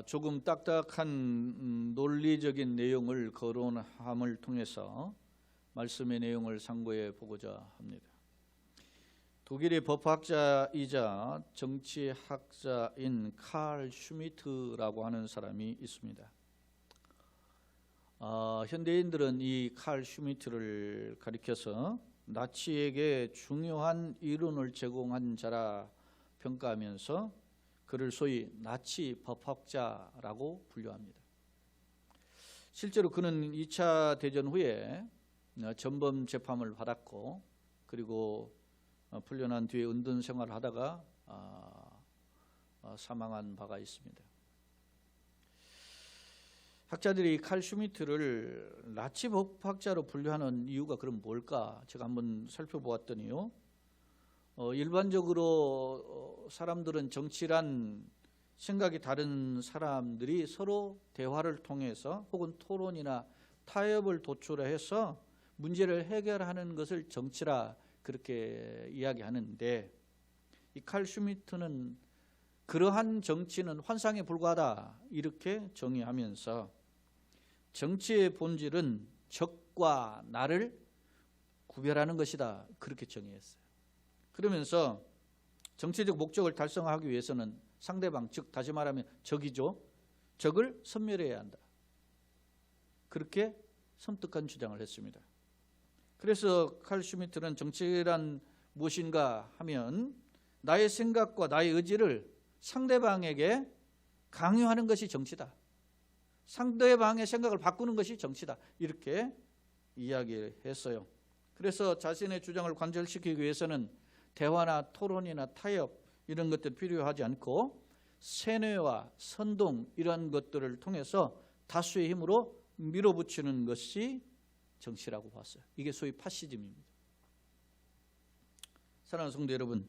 조금 딱딱한 논리적인 내용을 거론함을 통해서 말씀의 내용을 상고해 보고자 합니다. 독일의 법학자이자 정치학자인 칼 슈미트라고 하는 사람이 있습니다. 현대인들은 이 칼 슈미트를 가리켜서 나치에게 중요한 이론을 제공한 자라 평가하면서 그를 소위 나치 법학자라고 분류합니다. 실제로 그는 2차 대전 후에 전범 재판을 받았고, 그리고 풀려난 뒤에 은둔 생활을 하다가 사망한 바가 있습니다. 학자들이 칼 슈미트를 나치 법학자로 분류하는 이유가 그럼 뭘까? 제가 한번 살펴보았더니요, 일반적으로 사람들은 정치란 생각이 다른 사람들이 서로 대화를 통해서 혹은 토론이나 타협을 도출해서 문제를 해결하는 것을 정치라 그렇게 이야기하는데, 이 칼 슈미트는 그러한 정치는 환상에 불과하다 이렇게 정의하면서 정치의 본질은 적과 나를 구별하는 것이다 그렇게 정의했어요. 그러면서 정치적 목적을 달성하기 위해서는 상대방, 즉 다시 말하면 적이죠, 적을 섬멸해야 한다 그렇게 섬뜩한 주장을 했습니다. 그래서 칼 슈미트는 정치란 무엇인가 하면 나의 생각과 나의 의지를 상대방에게 강요하는 것이 정치다, 상대방의 생각을 바꾸는 것이 정치다 이렇게 이야기했어요. 그래서 자신의 주장을 관철시키기 위해서는 대화나 토론이나 타협 이런 것들 필요하지 않고 세뇌와 선동 이런 것들을 통해서 다수의 힘으로 밀어붙이는 것이 정치라고 봤어요. 이게 소위 파시즘입니다. 사랑하는 성도 여러분,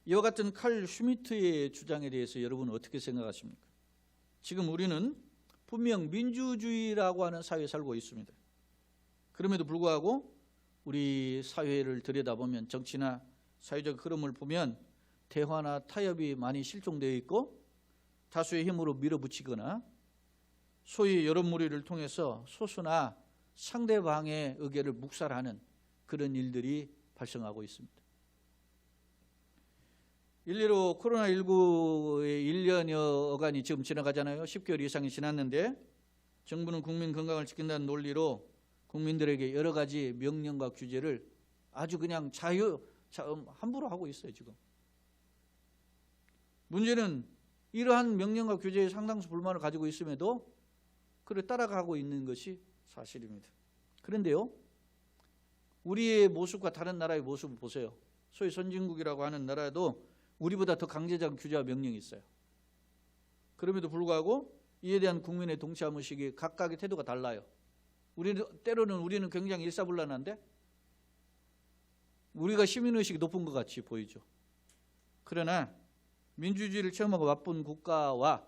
이와 같은 칼 슈미트의 주장에 대해서 여러분은 어떻게 생각하십니까? 지금 우리는 분명 민주주의라고 하는 사회에 살고 있습니다. 그럼에도 불구하고 우리 사회를 들여다보면, 정치나 사회적 흐름을 보면 대화나 타협이 많이 실종되어 있고 다수의 힘으로 밀어붙이거나 소위 여론몰이를 통해서 소수나 상대방의 의견을 묵살하는 그런 일들이 발생하고 있습니다. 일례로 코로나19의 1년여간이 지금 지나가잖아요. 10개월 이상이 지났는데 정부는 국민 건강을 지킨다는 논리로 국민들에게 여러 가지 명령과 규제를 아주 그냥 함부로 하고 있어요. 지금 문제는 이러한 명령과 규제에 상당수 불만을 가지고 있음에도 그를 따라가고 있는 것이 사실입니다. 그런데요, 우리의 모습과 다른 나라의 모습을 보세요. 소위 선진국이라고 하는 나라도 우리보다 더 강제적 규제와 명령이 있어요. 그럼에도 불구하고 이에 대한 국민의 동참의식이 각각의 태도가 달라요. 때로는 우리는 굉장히 일사불란한데 우리가 시민의식이 높은 것 같이 보이죠. 그러나 민주주의를 체험하고 맛본 국가와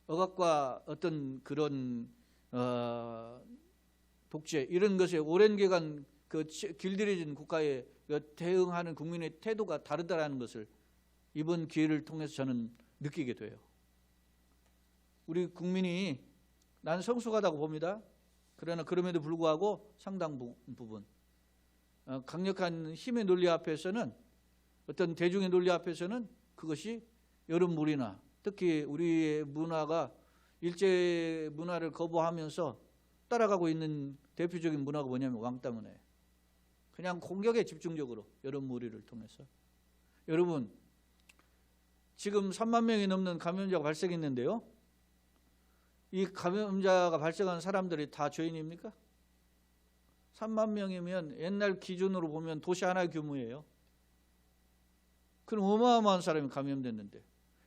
억압과 어떤 그런 독재 이런 것에 오랜 기간 길들여진 국가에 대응하는 국민의 태도가 다르다는 것을 이번 기회를 통해서 저는 느끼게 돼요. 우리 국민이 난 성숙하다고 봅니다. 그러나 그럼에도 불구하고 상당 부분 강력한 힘의 논리 앞에서는, 어떤 대중의 논리 앞에서는 그것이 여론몰이나 특히 우리의 문화가 일제 문화를 거부하면서 따라가고 있는 대표적인 문화가 뭐냐면 왕따 문화예요. 그냥 공격에 집중적으로 여론몰이를 통해서. 여러분, 지금 3만 명이 넘는 감염자가 발생했는데요, 이 감염자가 발생한 사람들이 다 죄인입니까? 3만 명이면 옛날 기준으로 보면 도시 하나의 규모예요. 그럼 어마어마한 사람이 감염됐는데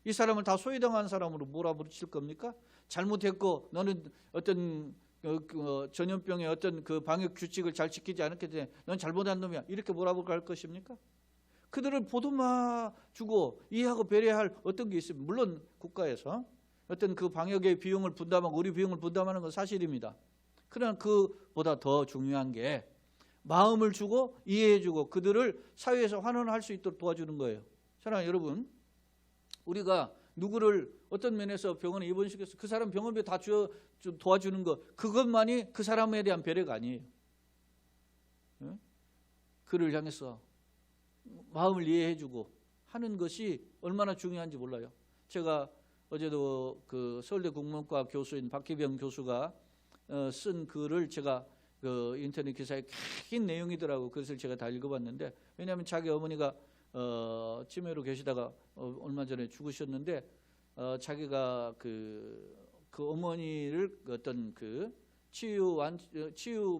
이 사람을 다 소외당한 사람으로 몰아붙일 겁니까? 잘못했고 너는 어떤 전염병의 어떤 그 방역 규칙을 잘 지키지 않았기 때문에 넌 잘못한 놈이야 이렇게 몰아붙일 것입니까? 그들을 보듬어 주고 이해하고 배려할 어떤 게 있습니다. 물론 국가에서 어떤 그 방역의 비용을 분담하고 우리 비용을 분담하는 건 사실입니다. 그러나 그보다 더 중요한 게 마음을 주고 이해해 주고 그들을 사회에서 환원할 수 있도록 도와주는 거예요. 사랑하는 여러분, 우리가 누구를 어떤 면에서 병원에 입원시켜서 그 사람 병원비 다 도와주는 거, 그것만이 그 사람에 대한 배려가 아니에요. 그를 향해서 마음을 이해해주고 하는 것이 얼마나 중요한지 몰라요. 제가 어제도 그 서울대 국문과 교수인 박희병 교수가 쓴 글을 제가 그 인터넷 기사에 긴 내용이더라고. 그것을 제가 다 읽어봤는데, 왜냐하면 자기 어머니가 치매로 계시다가 얼마 전에 죽으셨는데, 자기가 그 어머니를 어떤 그 치유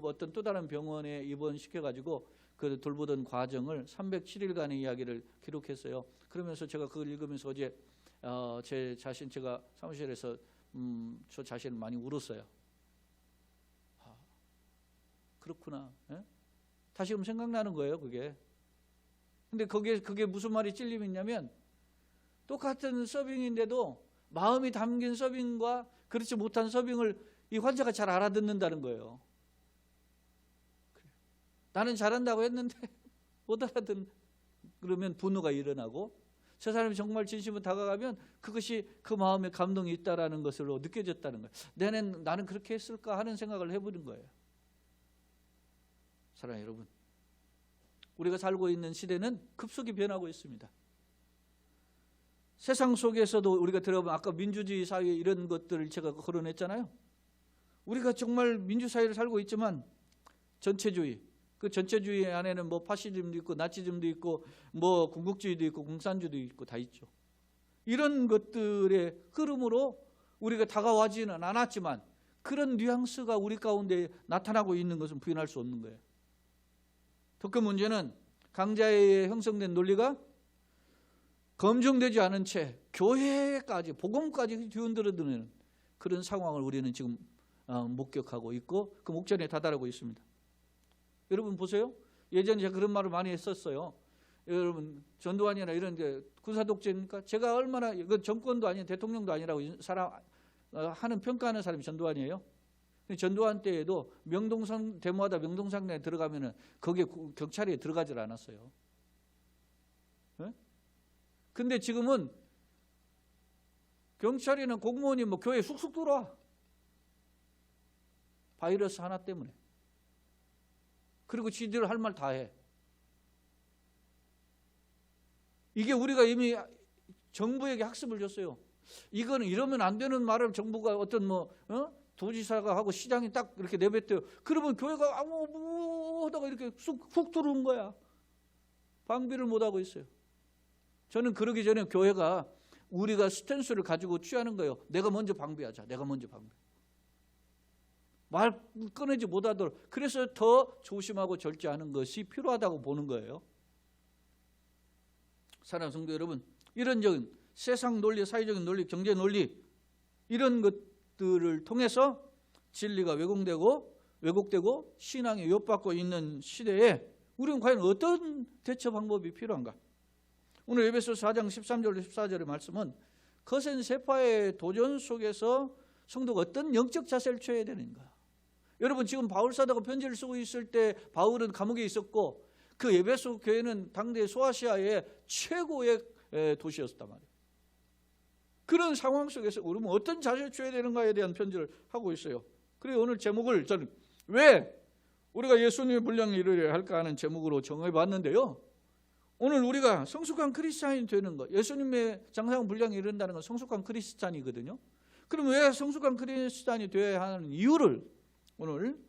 어떤 또 다른 병원에 입원시켜가지고 그 돌보던 과정을 307일간의 이야기를 기록했어요. 그러면서 제가 그걸 읽으면서 어제 제 자신, 제가 사무실에서 저 자신을 많이 울었어요. 그렇구나. 예? 다시금 생각나는 거예요, 그게. 근데 그게 무슨 말이 찔림이 있냐면, 똑같은 서빙인데도 마음이 담긴 서빙과 그렇지 못한 서빙을 이 환자가 잘 알아듣는다는 거예요. 나는 잘한다고 했는데 못 알아듣는, 그러면 분노가 일어나고, 저 사람이 정말 진심으로 다가가면 그것이 그 마음에 감동이 있다라는 것으로 느껴졌다는 거예요. 나는 그렇게 했을까 하는 생각을 해보는 거예요. 사랑하는 여러분, 우리가 살고 있는 시대는 급속히 변하고 있습니다. 세상 속에서도 우리가 들어보면 아까 민주주의 사회 이런 것들을 제가 거론했잖아요. 우리가 정말 민주사회를 살고 있지만 전체주의, 그 전체주의 안에는 뭐 파시즘도 있고 나치즘도 있고 뭐 군국주의도 있고 공산주의도 있고 다 있죠. 이런 것들의 흐름으로 우리가 다가와지는 않았지만 그런 뉘앙스가 우리 가운데 나타나고 있는 것은 부인할 수 없는 거예요. 더 큰 문제는 강자에 형성된 논리가 검증되지 않은 채 교회까지, 복음까지 뒤흔들어드는 그런 상황을 우리는 지금 목격하고 있고 그 목전에 다다르고 있습니다. 여러분 보세요. 예전에 제가 그런 말을 많이 했었어요. 여러분, 전두환이나 이런 데 군사독재입니까? 제가 얼마나, 이건 정권도 아닌 대통령도 아니라고 하는 평가하는 사람이 전두환이에요. 전두환 때에도 명동산 데모하다 명동상내에 들어가면은 거기에 경찰이 들어가질 않았어요. 네? 근데 지금은 경찰이나 공무원이 뭐 교회에 쑥쑥 들어와. 바이러스 하나 때문에. 그리고 지들 할 말 다 해. 이게 우리가 이미 정부에게 학습을 줬어요. 이거는 이러면 안 되는 말을 정부가 어떤 도지사가 하고 시장이 딱 이렇게 내뱉어요. 그러면 교회가 하다가 이렇게 훅 들어온 거야. 방비를 못 하고 있어요. 저는 그러기 전에 교회가 우리가 스탠스를 가지고 취하는 거예요. 내가 먼저 방비하자. 내가 먼저 방비. 말 꺼내지 못하도록. 그래서 더 조심하고 절제하는 것이 필요하다고 보는 거예요. 사랑하는 성도 여러분, 이런 세상 논리, 사회적인 논리, 경제 논리 이런 것들을 통해서 진리가 왜곡되고 신앙이 위협받고 있는 시대에 우리는 과연 어떤 대처 방법이 필요한가? 오늘 에베소서 4장 13절 14절의 말씀은 거센 세파의 도전 속에서 성도가 어떤 영적 자세를 취해야 되는가? 여러분, 지금 바울 사도가 편지를 쓰고 있을 때 바울은 감옥에 있었고 그 에베소 교회는 당대 소아시아의 최고의 도시였단 말이에요. 그런 상황 속에서 우리는 어떤 자세를 취해야 되는가에 대한 편지를 하고 있어요. 그래서 오늘 제목을 저는 왜 우리가 예수님의 분량에 이르려 할까 하는 제목으로 정해봤는데요. 오늘 우리가 성숙한 크리스찬이 되는 것, 예수님의 장사형 분량에 이른다는 건 성숙한 크리스찬이거든요. 그럼 왜 성숙한 크리스찬이 되어야 하는 이유를 오늘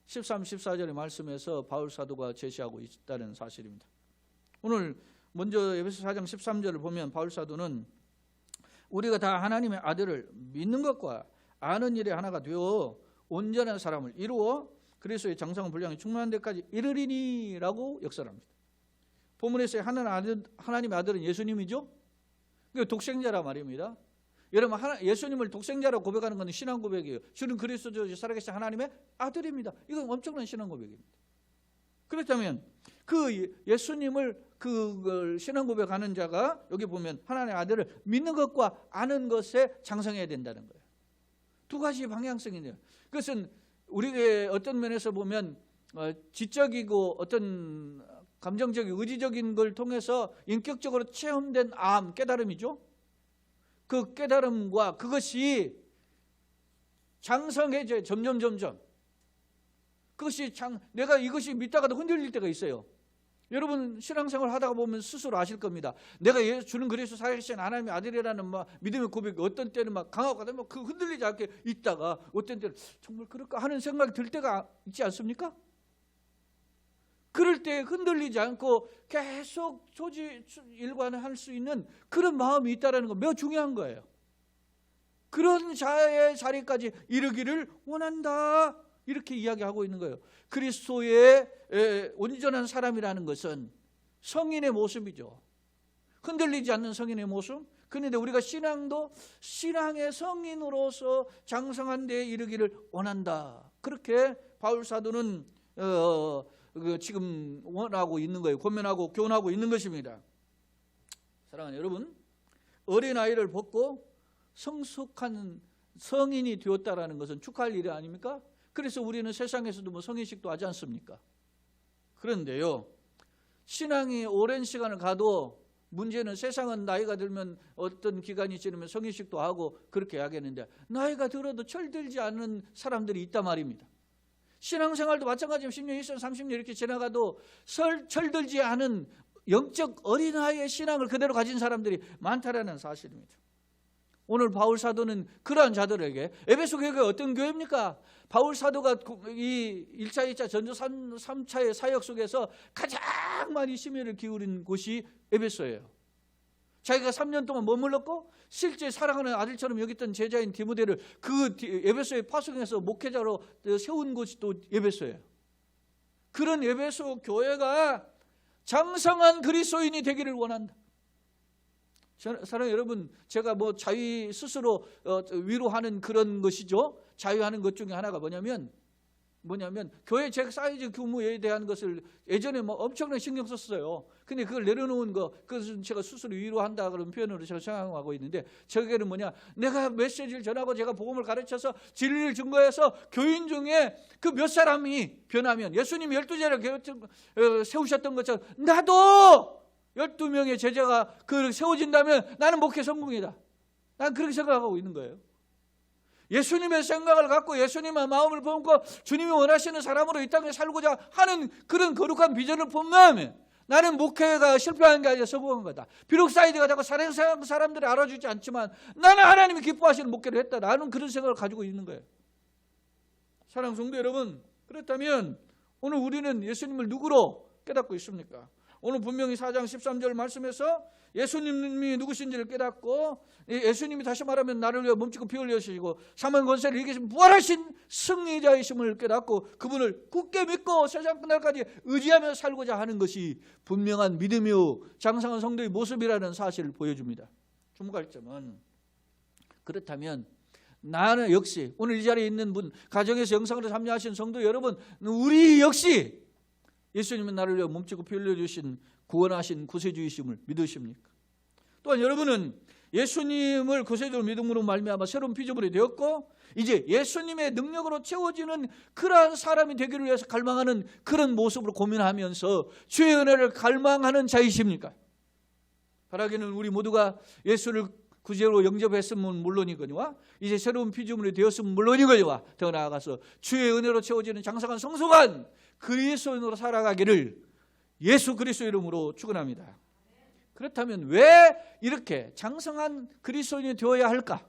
13, 14절의 말씀에서 바울 사도가 제시하고 있다는 사실입니다. 오늘 먼저 에베소 4장 13절을 보면 바울 사도는 우리가 다 하나님의 아들을 믿는 것과 아는 일에 하나가 되어 온전한 사람을 이루어 그리스도의 장성한 분량이 충만한 데까지 이르리니라고 역설합니다. 본문에서의 하나님의 아들은 예수님이죠. 그 독생자라 말입니다. 여러분, 예수님을 독생자라고 고백하는 것은 신앙 고백이에요. 주는 그리스도 살아계신 하나님의 아들입니다. 이건 엄청난 신앙 고백입니다. 그렇다면 그 예수님을 그걸 신앙 고백하는 자가 여기 보면 하나님의 아들을 믿는 것과 아는 것에 장성해야 된다는 거예요. 두 가지 방향성이네요. 그것은 우리의 어떤 면에서 보면 지적이고 어떤 감정적인 의지적인 걸 통해서 인격적으로 체험된 깨달음이죠. 그 깨달음과 그것이 장성해져 점점. 그것이 내가 이것이 믿다가도 흔들릴 때가 있어요. 여러분 신앙생활 하다가 보면 스스로 아실 겁니다. 내가 주는 그리스도 살아계신 하나님의 아들이라는 믿음의 고백이 어떤 때는 막 강하고 하다가 그 흔들리지 않게 있다가 어떤 때는 정말 그럴까 하는 생각이 들 때가 있지 않습니까? 그럴 때 흔들리지 않고 계속 일관할 수 있는 그런 마음이 있다는 건 매우 중요한 거예요. 그런 자의 자리까지 이르기를 원한다. 이렇게 이야기하고 있는 거예요. 그리스도의 온전한 사람이라는 것은 성인의 모습이죠. 흔들리지 않는 성인의 모습. 그런데 우리가 신앙도 신앙의 성인으로서 장성한 데에 이르기를 원한다. 그렇게 바울 사도는 지금 원하고 있는 거예요. 권면하고 교훈하고 있는 것입니다. 사랑하는 여러분, 어린아이를 벗고 성숙한 성인이 되었다라는 것은 축하할 일이 아닙니까? 그래서 우리는 세상에서도 성인식도 하지 않습니까? 그런데요, 신앙이 오랜 시간을 가도 문제는 세상은 나이가 들면 어떤 기간이 지나면 성인식도 하고 그렇게 하겠는데 나이가 들어도 철들지 않는 사람들이 있단 말입니다. 신앙생활도 마찬가지로 10년, 20년, 30년 이렇게 지나가도 철들지 않은 영적 어린아이의 신앙을 그대로 가진 사람들이 많다라는 사실입니다. 오늘 바울 사도는 그러한 자들에게, 에베소 교회가 어떤 교회입니까? 바울 사도가 이 1차, 2차, 전도 3차의 사역 속에서 가장 많이 심혈을 기울인 곳이 에베소예요. 자기가 3년 동안 머물렀고 실제 사랑하는 아들처럼 여겼던 제자인 디모데를 그 에베소에 파송해서 목회자로 세운 곳이 또 에베소예요. 그런 에베소 교회가 장성한 그리스도인이 되기를 원한다. 사랑하는 여러분, 제가 자유 스스로 위로하는 그런 것이죠. 자유하는 것 중에 하나가 뭐냐면 교회 제 사이즈 규모에 대한 것을 예전에 엄청나게 신경 썼어요. 근데 그걸 내려놓은 거, 그것은 제가 스스로 위로한다 그런 표현으로 제가 생각하고 있는데, 저게는 내가 메시지를 전하고 제가 복음을 가르쳐서 진리를 증거해서 교인 중에 그 몇 사람이 변하면 예수님이 12제자를 세우셨던 것처럼 나도 12명의 제자가 세워진다면 나는 목회 성공이다. 난 그렇게 생각하고 있는 거예요. 예수님의 생각을 갖고 예수님의 마음을 품고 주님이 원하시는 사람으로 이 땅에 살고자 하는 그런 거룩한 비전을 품으면 나는 목회가 실패한 게 아니라 성공한 거다. 비록 사이드가 자꾸 사람들이 알아주지 않지만 나는 하나님이 기뻐하시는 목회를 했다. 나는 그런 생각을 가지고 있는 거예요. 사랑하는 성도 여러분, 그렇다면 오늘 우리는 예수님을 누구로 깨닫고 있습니까? 오늘 분명히 4장 13절 말씀에서 예수님이 누구신지를 깨닫고, 예수님이 다시 말하면 나를 위해 몸짓고 피 흘리시고 사망 권세를 이기신 부활하신 승리자이심을 깨닫고 그분을 굳게 믿고 세상 끝날까지 의지하며 살고자 하는 것이 분명한 믿음이요 장성한 성도의 모습이라는 사실을 보여줍니다. 주목할 점은, 그렇다면 나는 역시 오늘 이 자리에 있는 분, 가정에서 영상으로 참여하신 성도 여러분, 우리 역시 예수님은 나를 위해 몸짓고 피 흘려주신 구원하신 구세주이심을 믿으십니까? 또한 여러분은 예수님을 구세주로 믿음으로 말미암아 새로운 피조물이 되었고 이제 예수님의 능력으로 채워지는 그러한 사람이 되기를 위해서 갈망하는 그런 모습으로 고민하면서 주의 은혜를 갈망하는 자이십니까? 바라기는 우리 모두가 예수를 구세주로 영접했으면 물론이거니와 이제 새로운 피조물이 되었으면 물론이거니와 더 나아가서 주의 은혜로 채워지는 장성한 성숙한 그리스도인으로 살아가기를 예수 그리스도 이름으로 축원합니다. 그렇다면 왜 이렇게 장성한 그리스도인이 되어야 할까?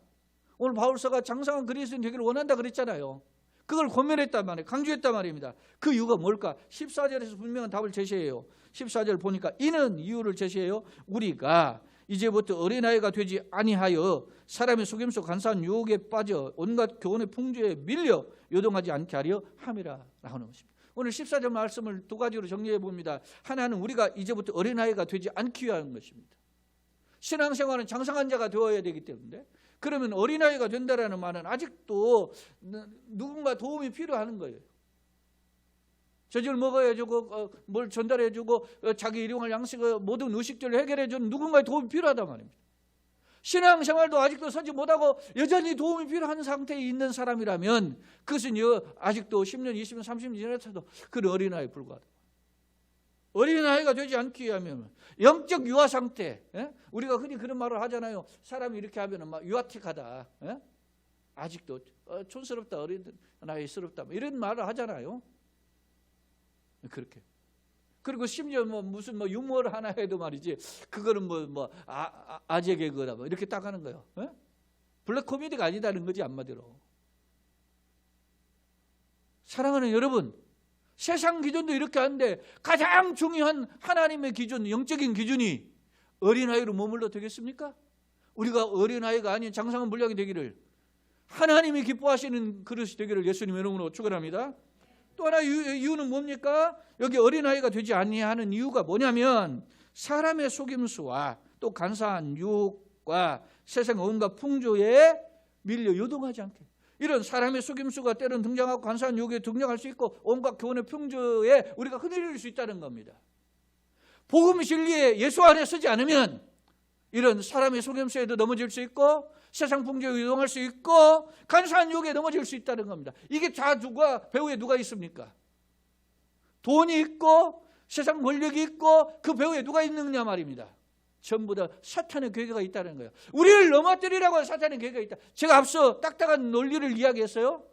오늘 바울서가 장성한 그리스도인 되기를 원한다 그랬잖아요. 그걸 권면했단 말이에요. 강조했단 말입니다. 그 이유가 뭘까? 14절에서 분명한 답을 제시해요. 14절 보니까 이는 이유를 제시해요. 우리가 이제부터 어린아이가 되지 아니하여 사람의 속임수 간사한 유혹에 빠져 온갖 교훈의 풍조에 밀려 요동하지 않게 하려 함이라 라고 하는 것입니다. 오늘 14절 말씀을 두 가지로 정리해 봅니다. 하나는 우리가 이제부터 어린아이가 되지 않기 위한 것입니다. 신앙생활은 장성한 자가 되어야 되기 때문에, 그러면 어린아이가 된다라는 말은 아직도 누군가 도움이 필요한 거예요. 젖을 먹어야주고 뭘 전달해주고 자기 일용할 양식을 모든 의식들을 해결해주는 누군가의 도움이 필요하단 말입니다. 신앙생활도 아직도 서지 못하고 여전히 도움이 필요한 상태에 있는 사람이라면 그것은 아직도 10년, 20년, 30년 지나서도 그런 어린아이에 불과하다. 어린아이가 되지 않기 위하면 영적 유아 상태. 우리가 흔히 그런 말을 하잖아요. 사람이 이렇게 하면 막 유아틱하다. 아직도 촌스럽다, 어린아이스럽다, 이런 말을 하잖아요. 그렇게. 그리고 심지어 무슨 유머를 하나 해도 말이지, 그거는 아재 개그다 이렇게 딱 하는 거예요. 블랙 코미디가 아니다는 거지, 한마디로. 사랑하는 여러분, 세상 기준도 이렇게 하는데 가장 중요한 하나님의 기준, 영적인 기준이 어린아이로 머물러 되겠습니까? 우리가 어린아이가 아닌 장성한 분량이 되기를, 하나님이 기뻐하시는 그릇이 되기를 예수님의 이름으로 축원합니다. 또 하나 이유는 뭡니까? 여기 어린아이가 되지 아니하는 이유가 뭐냐면 사람의 속임수와 또 간사한 유혹과 세상 온갖 풍조에 밀려 요동하지 않게. 이런 사람의 속임수가 때로는 등장하고 간사한 유혹에 등장할 수 있고 온갖 교훈의 풍조에 우리가 흔들릴 수 있다는 겁니다. 복음 진리에 예수 안에 서지 않으면 이런 사람의 속임수에도 넘어질 수 있고 세상 풍조에 유동할 수 있고 간사한 유혹에 넘어질 수 있다는 겁니다. 이게 다 배후에 누가 있습니까? 돈이 있고 세상 권력이 있고 그 배후에 누가 있느냐 말입니다. 전부 다 사탄의 계획가 있다는 거예요. 우리를 넘어뜨리라고 사탄의 계획가 있다. 제가 앞서 딱딱한 논리를 이야기했어요.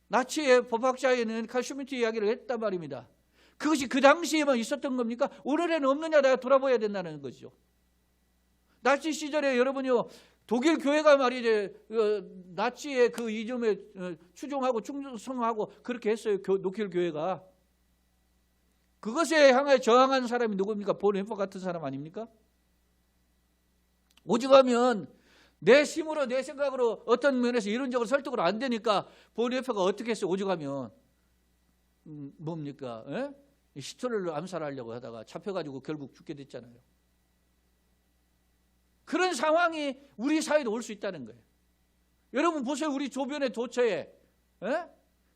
나치의 법학자에는 칼 슈미트 이야기를 했단 말입니다. 그것이 그 당시에만 있었던 겁니까? 오늘에는 없느냐, 내가 돌아봐야 된다는 거죠. 나치 시절에 여러분요, 독일 교회가 말이죠, 나치의 그 이점에 추종하고 충성하고 그렇게 했어요. 독일 교회가. 그것에 향해 저항한 사람이 누굽니까? 본헤퍼 같은 사람 아닙니까? 오죽하면 내 힘으로 내 생각으로 어떤 면에서 이론적으로 설득으로 안 되니까 본헤퍼가 어떻게 했어요? 오죽하면 뭡니까? 히틀러를 암살하려고 하다가 잡혀가지고 결국 죽게 됐잖아요. 그런 상황이 우리 사회도 올 수 있다는 거예요. 여러분 보세요. 우리 조변의 도처에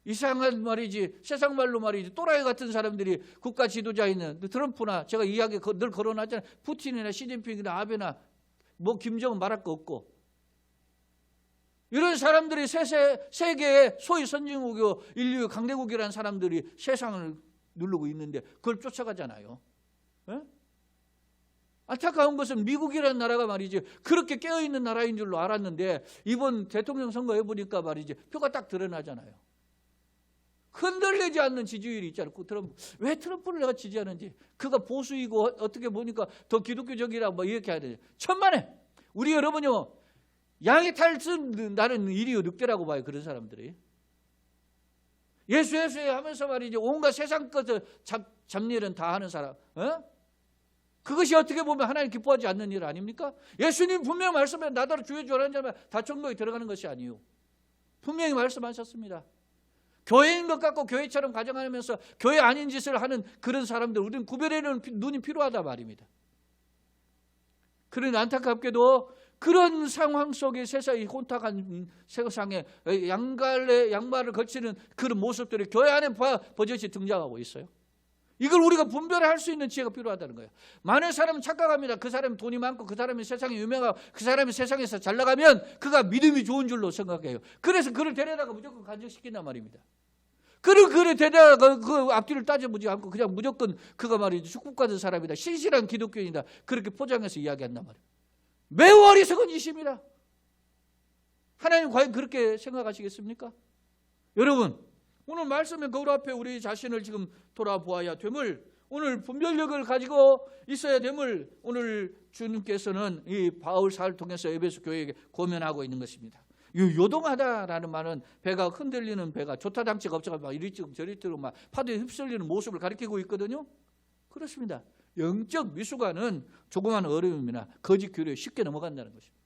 이상한 말이지, 세상 말로 말이지, 또라이 같은 사람들이 국가 지도자 있는 트럼프나, 제가 이야기 늘 거론하잖아요. 푸틴이나 시진핑이나 아베나 김정은 말할 거 없고, 이런 사람들이 세계의 소위 선진국이고 인류의 강대국이라는 사람들이 세상을 누르고 있는데 그걸 쫓아가잖아요. 안타까운 것은 미국이라는 나라가 말이지 그렇게 깨어있는 나라인 줄로 알았는데 이번 대통령 선거 해보니까 말이지 표가 딱 드러나잖아요. 흔들리지 않는 지지율이 있잖아요. 왜 트럼프를 내가 지지하는지, 그가 보수이고 어떻게 보니까 더 기독교적이라 이렇게 해야 되죠. 천만에 우리 여러분요, 양의 탈은 나는 일이요 늑대라고 봐요. 그런 사람들이 예수 하면서 말이지 온갖 세상 것을 잡일은 다 하는 사람, 그것이 어떻게 보면 하나님 기뻐하지 않는 일 아닙니까? 예수님 분명히 말씀해, 나더러 주의 주라는 자면 다 천국에 들어가는 것이 아니요, 분명히 말씀하셨습니다. 교회인 것 같고 교회처럼 가정하면서 교회 아닌 짓을 하는 그런 사람들, 우리는 구별하는 눈이 필요하다 말입니다. 그러니 안타깝게도 그런 상황 속에 세상이 혼탁한 세상에 양말을 거치는 그런 모습들이 교회 안에 버젓이 등장하고 있어요. 이걸 우리가 분별할 수 있는 지혜가 필요하다는 거예요. 많은 사람은 착각합니다. 그 사람이 돈이 많고 그 사람이 세상에 유명하고 그 사람이 세상에서 잘 나가면 그가 믿음이 좋은 줄로 생각해요. 그래서 그를 데려다가 무조건 간직시킨단 말입니다. 그를 데려다가 그 앞뒤를 따져보지 않고 그냥 무조건 그가 말이죠, 축복받은 사람이다, 신실한 기독교인이다, 그렇게 포장해서 이야기한단 말이에요. 매우 어리석은 짓입니다. 하나님 과연 그렇게 생각하시겠습니까? 여러분, 오늘 말씀의 거울 앞에 우리 자신을 지금 돌아보아야 됨을, 오늘 분별력을 가지고 있어야 됨을 오늘 주님께서는 이 바울 사를 통해서 에베소 교회에게 고면하고 있는 것입니다. 요동하다라는 말은 배가 흔들리는 배가 조타당치가 없어서 막 이리쯤 저리쯤 막 파도에 휩쓸리는 모습을 가리키고 있거든요. 그렇습니다. 영적 미숙아는 조그만 어려움이나 거짓 교류에 쉽게 넘어간다는 것입니다.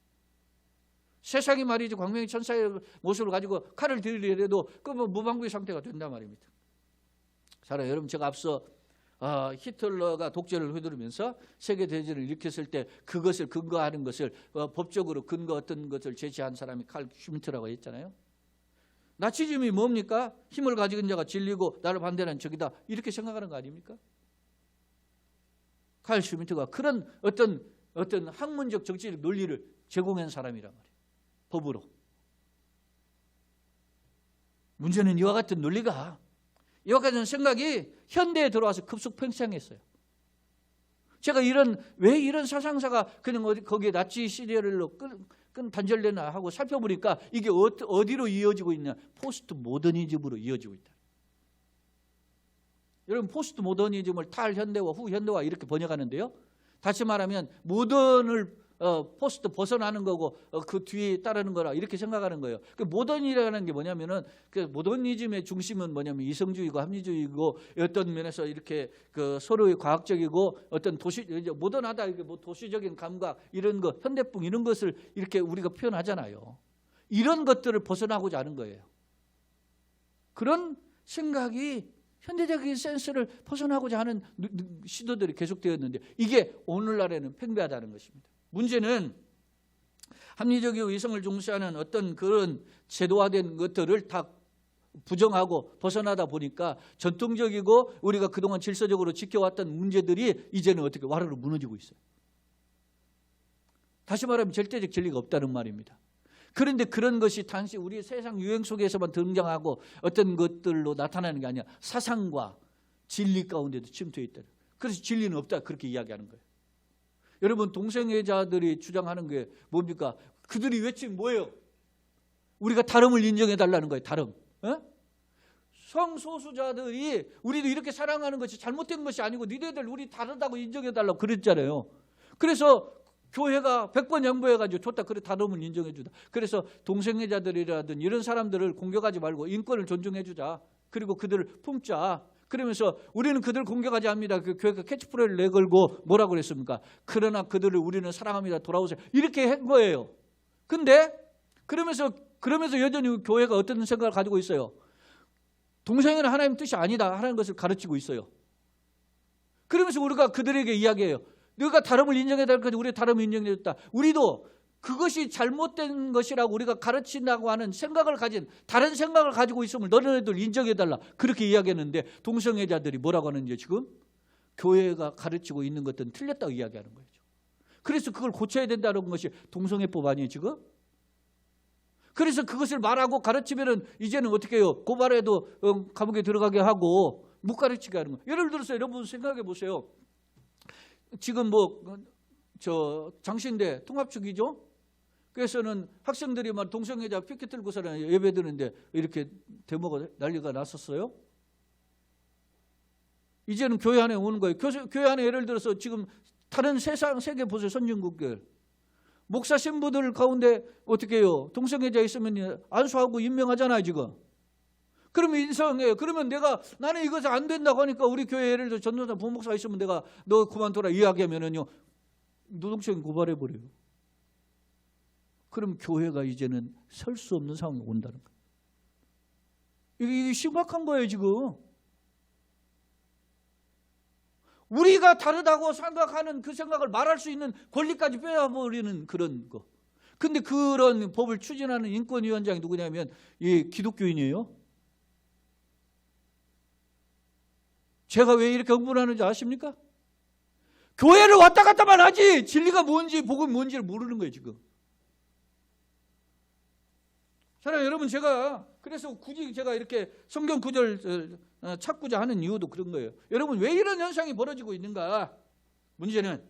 세상이 말이지 광명의 천사의 모습을 가지고 칼을 들이려도 그 무방비의 상태가 된단 말입니다. 사랑 여러분, 제가 앞서 히틀러가 독재를 휘두르면서 세계대전을 일으켰을 때 그것을 근거하는 것을 법적으로 근거 어떤 것을 제시한 사람이 칼 슈미트라고 했잖아요. 나치즘이 뭡니까? 힘을 가지고 있는 자가 진리고 나를 반대하는 적이다, 이렇게 생각하는 거 아닙니까? 칼 슈미트가 그런 어떤 학문적 정치적 논리를 제공한 사람이란 말이에요. 법으로. 문제는 이와 같은 논리가 이와 같은 생각이 현대에 들어와서 급속 팽창했어요. 제가 왜 이런 사상사가 그냥 거기에 나치 시리얼로 단절되나 하고 살펴보니까 이게 어디로 이어지고 있냐? 포스트 모더니즘으로 이어지고 있다. 여러분, 포스트 모더니즘을 탈현대화, 후현대화 이렇게 번역하는데요. 다시 말하면 모던을 포스트 벗어나는 거고 그 뒤에 따르는 거라 이렇게 생각하는 거예요. 그 모던이라는 게 뭐냐면은 그 모더니즘의 중심은 뭐냐면 이성주의고 합리주의고 어떤 면에서 이렇게 그 서로의 과학적이고 어떤 모던하다 이게 뭐 도시적인 감각 이런 거 현대풍 이런 것을 이렇게 우리가 표현하잖아요. 이런 것들을 벗어나고자 하는 거예요. 그런 생각이 현대적인 센스를 벗어나고자 하는 시도들이 계속되었는데 이게 오늘날에는 팽배하다는 것입니다. 문제는 합리적이고 이성을 중시하는 어떤 그런 제도화된 것들을 다 부정하고 벗어나다 보니까 전통적이고 우리가 그동안 질서적으로 지켜왔던 문제들이 이제는 어떻게 와르르 무너지고 있어요. 다시 말하면 절대적 진리가 없다는 말입니다. 그런데 그런 것이 단지 우리 세상 유행 속에서만 등장하고 어떤 것들로 나타나는 게 아니라 사상과 진리 가운데도 침투해 있다. 그래서 진리는 없다 그렇게 이야기하는 거예요. 여러분, 동성애자들이 주장하는 게 뭡니까? 그들이 외치는 뭐예요? 우리가 다름을 인정해달라는 거예요. 다름. 성소수자들이 우리도 이렇게 사랑하는 것이 잘못된 것이 아니고 니네들 우리 다르다고 인정해달라고 그랬잖아요. 그래서 교회가 100번 양보해가지고 좋다. 그래, 다름을 인정해주다. 그래서 동성애자들이라든 이런 사람들을 공격하지 말고 인권을 존중해주자. 그리고 그들을 품자. 그러면서 우리는 그들을 공격하지 않습니다. 그 교회가 캐치프레이를 내걸고 뭐라고 그랬습니까? 그러나 그들을 우리는 사랑합니다. 돌아오세요. 이렇게 한 거예요. 근데 그러면서 여전히 교회가 어떤 생각을 가지고 있어요? 동성애는 하나님 뜻이 아니다 하는 것을 가르치고 있어요. 그러면서 우리가 그들에게 이야기해요. 너가 다름을 인정해야 될 거지. 우리 다름을 인정해줬다. 우리도 그것이 잘못된 것이라고 우리가 가르친다고 하는 생각을 가진 다른 생각을 가지고 있음을 너네들 인정해달라. 그렇게 이야기했는데 동성애자들이 뭐라고 하는지 지금 교회가 가르치고 있는 것들은 틀렸다고 이야기하는 거죠. 그래서 그걸 고쳐야 된다는 것이 동성애법 아니에요 지금? 그래서 그것을 말하고 가르치면은 이제는 어떻게 해요? 고발해도 감옥에 들어가게 하고 못 가르치게 하는 거예요. 예를 들어서 여러분 생각해 보세요. 지금 장신대 통합축이죠. 그래서는 학생들이 막 동성애자 피켓 들고서는 예배 드는데 이렇게 데모가 난리가 났었어요. 이제는 교회 안에 오는 거예요. 교회 안에 예를 들어서 지금 다른 세계 보세요. 선진국들. 목사 신부들 가운데 어떻게 해요? 동성애자 있으면 안수하고 임명하잖아요 지금. 그러면 인성해요. 그러면 나는 이것이 안 된다고 하니까 우리 교회 예를 들어 전도사 부목사가 있으면 내가 너 그만둬라 이야기하면은요 노동청이 고발해버려요. 그럼 교회가 이제는 설 수 없는 상황이 온다는 거예요. 이게 심각한 거예요 지금. 우리가 다르다고 생각하는 그 생각을 말할 수 있는 권리까지 빼앗버리는 그런 거. 근데 그런 법을 추진하는 인권위원장이 누구냐면 이 기독교인이에요. 제가 왜 이렇게 흥분하는지 아십니까? 교회를 왔다 갔다만 하지 진리가 뭔지 복음이 뭔지를 모르는 거예요 지금. 사랑하는 여러분, 그래서 굳이 제가 이렇게 성경 구절 찾고자 하는 이유도 그런 거예요. 여러분, 왜 이런 현상이 벌어지고 있는가? 문제는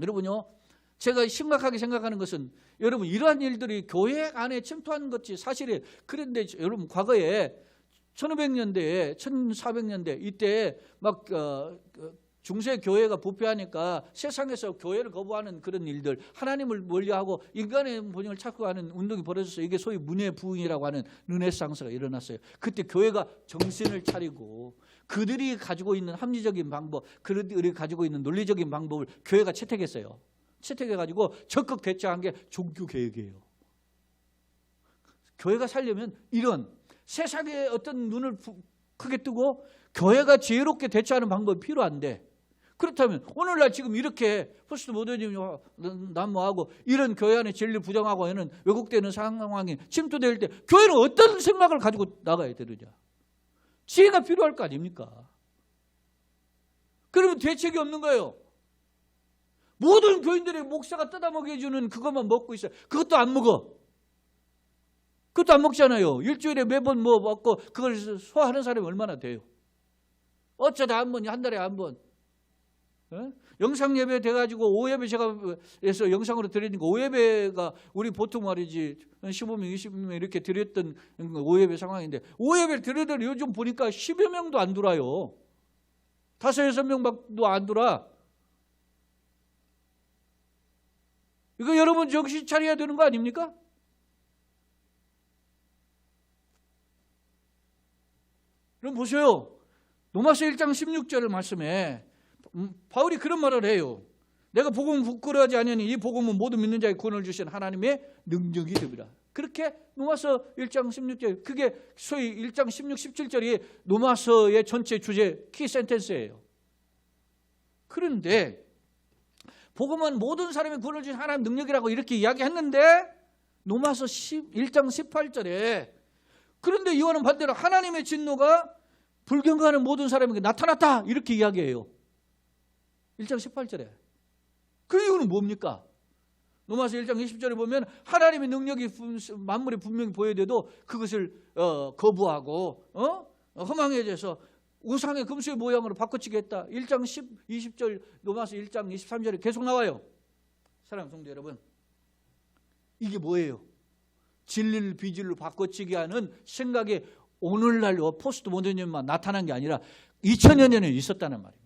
여러분요, 제가 심각하게 생각하는 것은 여러분 이러한 일들이 교회 안에 침투하는 것이 사실이에요. 그런데 여러분 과거에 1500년대에 1400년대 이때 막 중세 교회가 부패하니까 세상에서 교회를 거부하는 그런 일들, 하나님을 멀리하고 인간의 본영을 찾고 하는 운동이 벌어졌어요. 이게 소위 문예부흥이라고 하는 르네상스가 일어났어요. 그때 교회가 정신을 차리고 그들이 가지고 있는 합리적인 방법, 그들이 가지고 있는 논리적인 방법을 교회가 채택했어요. 채택해가지고 적극 대처한 게 종교개혁이에요. 교회가 살려면 이런 세상에 어떤 눈을 크게 뜨고 교회가 지혜롭게 대처하는 방법이 필요한데, 그렇다면 오늘날 지금 이렇게 포스트 모더니즘이 난무하고 이런 교회 안에 진리를 부정하고 하는 왜곡되는 상황이 침투될 때 교회는 어떤 생각을 가지고 나가야 되느냐? 지혜가 필요할 거 아닙니까? 그러면 대책이 없는 거예요. 모든 교인들의 목사가 뜯어먹여주는 그것만 먹고 있어요. 그것도 안 먹어. 그것도 안 먹잖아요. 일주일에 매번 뭐 먹고 그걸 소화하는 사람이 얼마나 돼요? 어쩌다 한 번, 한 달에 한 번. 영상 예배 돼가지고 오예배 제가 해서 영상으로 드리니까 오예배가 우리 보통 말이지 15명, 20명 이렇게 드렸던 오예배 상황인데 오예배를 드려도 요즘 보니까 10여 명도 안 들어와요. 5, 6명도 안 들어와. 이거 여러분 정신 차려야 되는 거 아닙니까? 그럼 보세요. 로마서 1장 16절 말씀에 바울이 그런 말을 해요. 내가 복음을 부끄러워하지 아니하니 이 복음은 모든 믿는 자에게 구원을 주신 하나님의 능력이 됨이라. 그렇게 로마서 1장 16절, 그게 소위 1장 16, 17절이 로마서의 전체 주제 키 센텐스예요. 그런데 복음은 모든 사람이 구원을 주신 하나님 능력이라고 이렇게 이야기했는데 로마서 1장 18절에 그런데 이와는 반대로 하나님의 진노가 불경거하는 모든 사람에게 나타났다 이렇게 이야기해요. 1장 18절에. 그 이유는 뭡니까? 로마서 1장 20절에 보면 하나님의 능력이 만물에 분명히 보여돼도 그것을 거부하고 허망해져서 우상의 금수의 모양으로 바꿔치기 했다. 1장 20절 로마서 1장 23절에 계속 나와요. 사랑하는 성도 여러분, 이게 뭐예요? 진리를 비진리로 바꿔치기 하는 생각이 오늘날 포스트 모더니즘만 나타난 게 아니라 2000여 년에 있었다는 말입니다.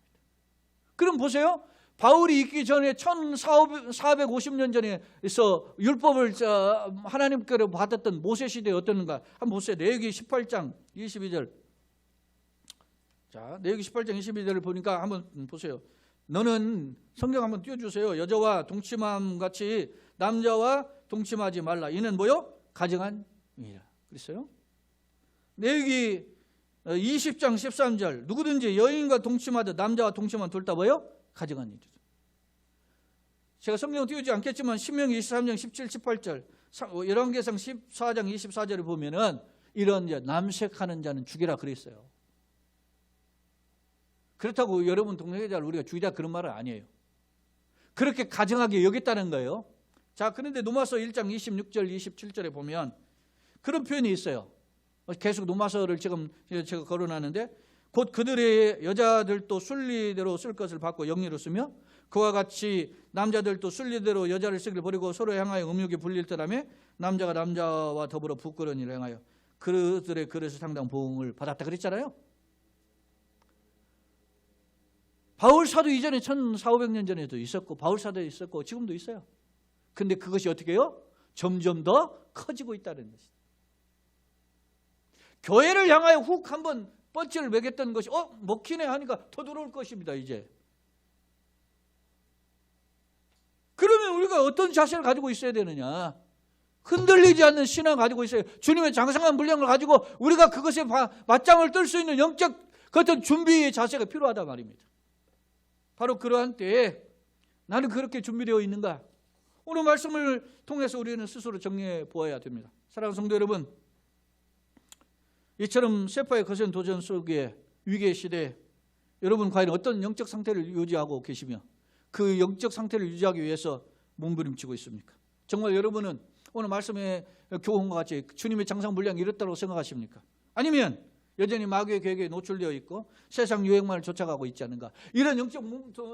그럼 보세요. 바울이 있기 전에 1450년 전에서 율법을 하나님께로 받았던 모세 시대에 어땠는가? 한번 보세요. 레위기 18장 22절. 자, 레위기 18장 22절을 보니까 한번 보세요. 너는 성경 한번 띄워주세요. 여자와 동침함 같이 남자와 동침하지 말라. 이는 뭐요? 가증한 일이라. 그랬어요. 레위기 20장 13절. 누구든지 여인과 동침하듯 남자와 동침한 둘 다 뭐요? 가증한 일이다. 제가 성경 띄우지 않겠지만 신명기 23장 17, 18절, 열왕기상 14장 24절을 보면은 이런 이제 남색하는 자는 죽이라 그랬어요. 그렇다고 여러분 동네자를 우리가 죽이자 그런 말은 아니에요. 그렇게 가증하게 여겼다는 거예요. 자, 그런데 로마서 1장 26절, 27절에 보면 그런 표현이 있어요. 계속 로마서를 지금 제가 거론하는데 곧 그들의 여자들도 순리대로 쓸 것을 받고 영리로 쓰며 그와 같이 남자들도 순리대로 여자를 쓰기를 버리고 서로 향하여 음욕이 불릴 듯하며 남자가 남자와 더불어 부끄러운 일을 행하여 그들의 그릇을 상당 보응을 받았다 그랬잖아요. 바울 사도 이전에 1400~1500년 전에도 있었고 바울 사도에 있었고 지금도 있어요. 근데 그것이 어떻게 해요? 점점 더 커지고 있다는 것이죠. 교회를 향하여 훅 한번 펀치를 매겼던 것이 먹히네 하니까 더 들어올 것입니다. 이제. 그러면 우리가 어떤 자세를 가지고 있어야 되느냐? 흔들리지 않는 신앙을 가지고 있어요. 주님의 장성한 분량을 가지고 우리가 그것에 맞짱을 뜰 수 있는 영적 어떤 준비의 자세가 필요하단 말입니다. 바로 그러한 때에 나는 그렇게 준비되어 있는가? 오늘 말씀을 통해서 우리는 스스로 정리해 보아야 됩니다. 사랑하는 성도 여러분, 이처럼 세파의 거센 도전 속에 위기의 시대에 여러분 과연 어떤 영적 상태를 유지하고 계시며 그 영적 상태를 유지하기 위해서 몸부림치고 있습니까? 정말 여러분은 오늘 말씀의 교훈과 같이 주님의 장상 분량이 이렇다고 생각하십니까? 아니면 여전히 마귀의 계획에 노출되어 있고 세상 유행만을 쫓아가고 있지 않은가? 이런 영적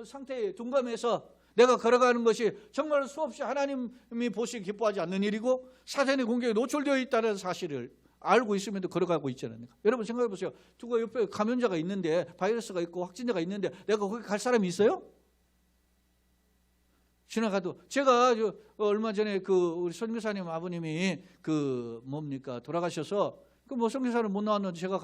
상태에 둔감해서 내가 걸어가는 것이 정말 수없이 하나님이 보시기 기뻐하지 않는 일이고 사탄의 공격에 노출되어 있다는 사실을 알고 있으면도 걸어가고 있지 않습니까? 여러분 생각해 보세요. 누가 옆에 감염자가 있는데 바이러스가 있고 확진자가 있는데 내가 거기 갈 사람이 있어요? 지나가도 제가 얼마 전에 우리 선교사님 아버님이 돌아가셔서 선교사를 못 나왔는데 제가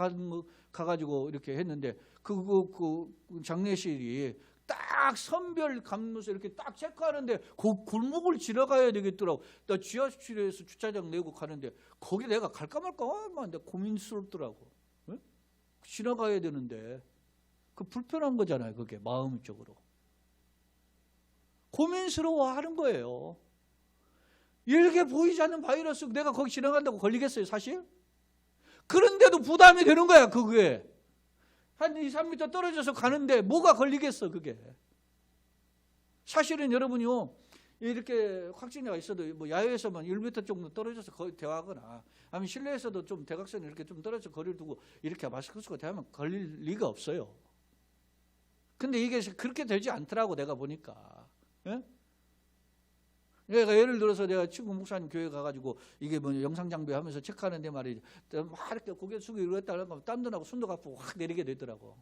가가지고 이렇게 했는데 그 장례실이 딱 선별 감로서 이렇게 딱 체크하는데 그 골목을 지나가야 되겠더라고. 나 지하실에서 주차장 내고 가는데 거기 내가 갈까 말까 하는데 고민스럽더라고. 네? 지나가야 되는데 그 불편한 거잖아요. 그게 마음적으로 고민스러워하는 거예요. 이렇게 보이지 않는 바이러스 내가 거기 지나간다고 걸리겠어요, 사실? 그런데도 부담이 되는 거야, 그게. 한 2, 3m 떨어져서 가는데 뭐가 걸리겠어, 그게. 사실은 여러분이요, 이렇게 확진자가 있어도 뭐 야외에서만 1m 정도 떨어져서 거의 대화하거나 아니면 실내에서도 좀 대각선이 이렇게 좀 떨어져 거리를 두고 이렇게 마스크 쓰고 대하면 걸릴 리가 없어요. 근데 이게 그렇게 되지 않더라고 내가 보니까. 예? 내가 예를 들어서 내가 친구 목사님 교회 가가지고 이게 뭐 영상 장비하면서 체크하는데 말이지 막 이렇게 고개 숙이고 이랬다 하면 땀도 나고 손도 가쁘고 확 내리게 되더라고.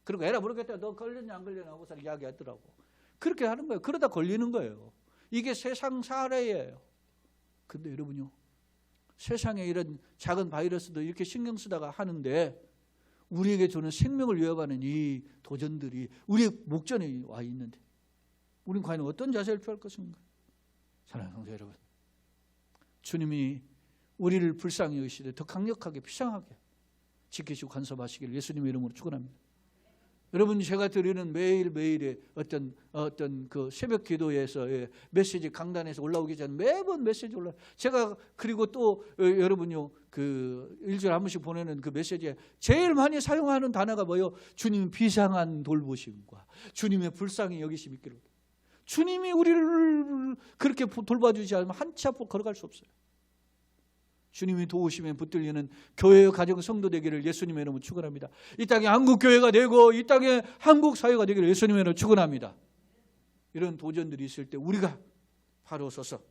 그리고 에라 모르겠다 너 걸렸냐 안 걸렸냐 하고서 이야기하더라고. 그렇게 하는 거예요. 그러다 걸리는 거예요. 이게 세상 사례예요. 근데 여러분요, 세상에 이런 작은 바이러스도 이렇게 신경 쓰다가 하는데 우리에게 주는 생명을 위협하는 이 도전들이 우리의 목전에 와 있는데 우리는 과연 어떤 자세를 취할 것인가? 사랑하는 성도 여러분, 주님이 우리를 불쌍히 여기시되 더 강력하게 비상하게 지키시고 간섭하시기를 예수님의 이름으로 축원합니다. 여러분, 제가 드리는 매일매일의 어떤 그 새벽 기도에서의 메시지 강단에서 올라오기 전에 매번 메시지 올라. 제가 그리고 또 여러분요 그 일주일에 한 번씩 보내는 그 메시지에 제일 많이 사용하는 단어가 뭐요? 주님 비상한 돌보심과 주님의 불쌍히 여기심 있기를. 주님이 우리를 그렇게 돌봐주지 않으면 한 치 앞으로 걸어갈 수 없어요. 주님이 도우심에 붙들리는 교회의 가정 성도 되기를 예수님의 이름으로 축원합니다. 이 땅에 한국 교회가 되고 이 땅에 한국 사회가 되기를 예수님의 이름으로 축원합니다. 이런 도전들이 있을 때 우리가 바로 서서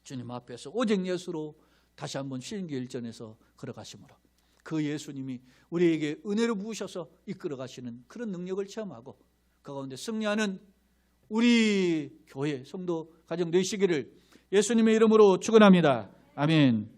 주님 앞에서 오직 예수로 다시 한번 신기 1전에서 걸어가심으로 그 예수님이 우리에게 은혜로 부으셔서 이끌어 가시는 그런 능력을 체험하고 그 가운데 승리하는 우리 교회 성도 가정 되시기를 예수님의 이름으로 축원합니다. 아멘.